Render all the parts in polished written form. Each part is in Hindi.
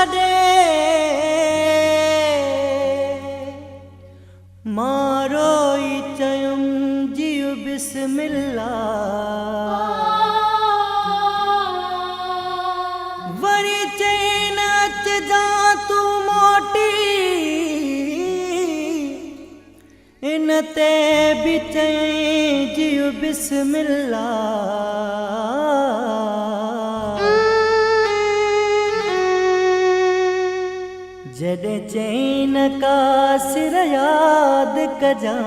तॾे मारो ई चयुमि जियो बिस्मिल्लाह। वरी चई न अचजा तूं मोटी, इन ते बि चई जियो बिस्मिल्लाह। जॾहिं चई न का सिर यादि कजां,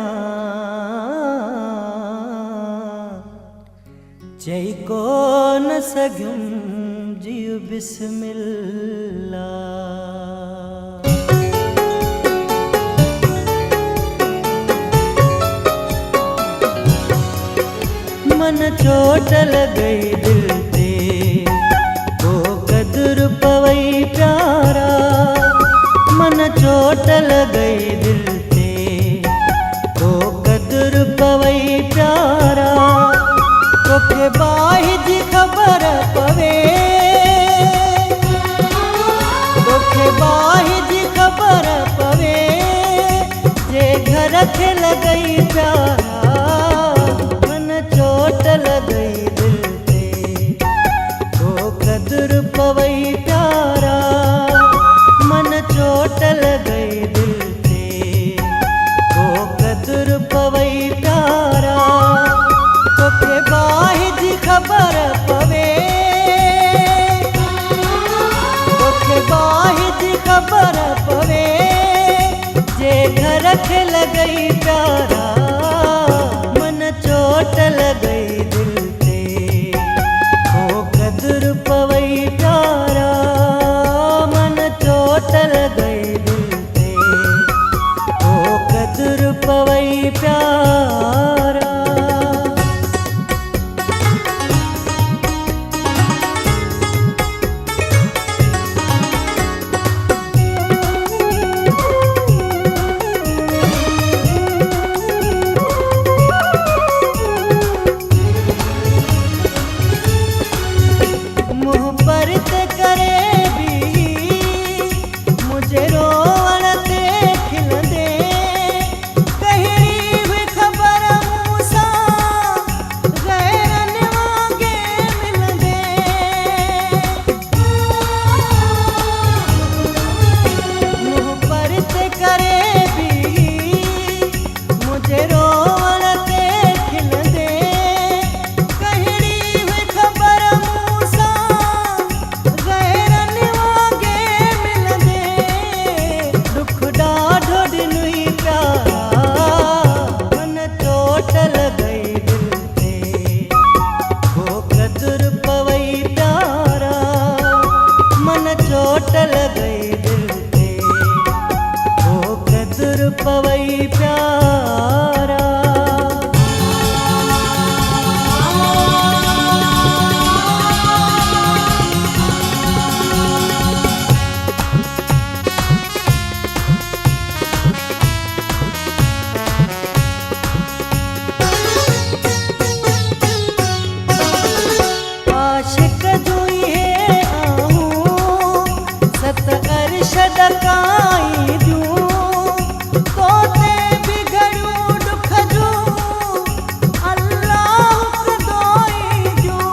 चई कोन सघियुमि जियो बिस्मिल्लाह। मन चोट लॻई दिल ते, को कदुर पवई प्यारा। मन चोट लॻई दिल ते, को कदुर पवई प्यारा। तोखे बाहि जी ख़बर पवे, तोखे बाहि जी ख़बर पवे, जे घर खे लॻई प्यारा। मन चोट लॻई दिल ते, को कदुर पवई प्यारा। मन चोट लॻई दिल ते, को कदुर पवई प्यारा। तोखे बाहि जी ख़बर पवे, तोखे बाहि जी ख़बर पवे, जे घर खे लॻई प्यारा। मन चोट लॻई दिल ते, को कदुर पवई प्यारा। मन चोट लॻई दिल ते, को कदुर पवई प्यारा। चोट लॻई दिल ते, को कदुर पवई प्यारा। आशिक जुई है आहूं, सत अर्श ॾकाई दूं, तोते बिगड़ूं दुख जूं, अल्लाह दोई जूं।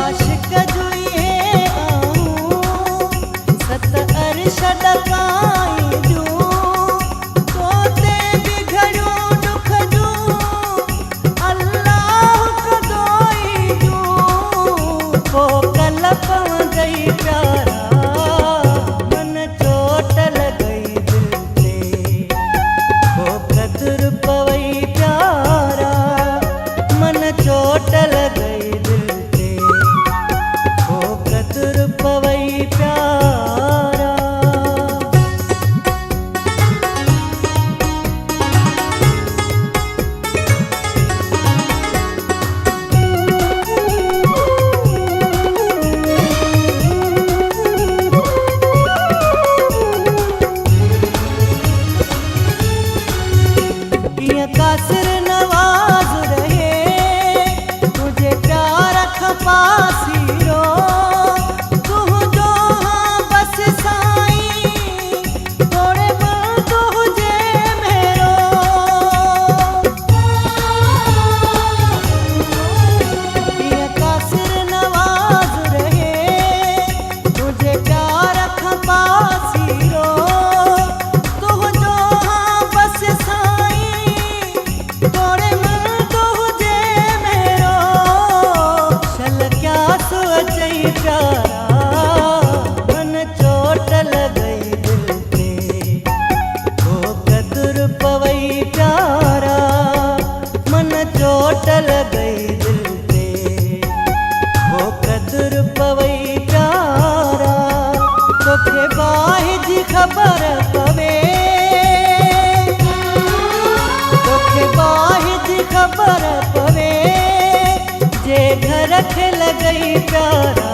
आशिक जुई है आहूं, सत अर्श ॾकाई दूं, तोते बिगड़ूं दुख जूं, अल्लाह दोई जूं। पोइ कल पवंदी धोखेबाज खबर पवे, धोखेबाज खबर पवे, जे घर खे लगई प्यारा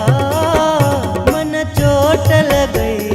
मन चोट लगई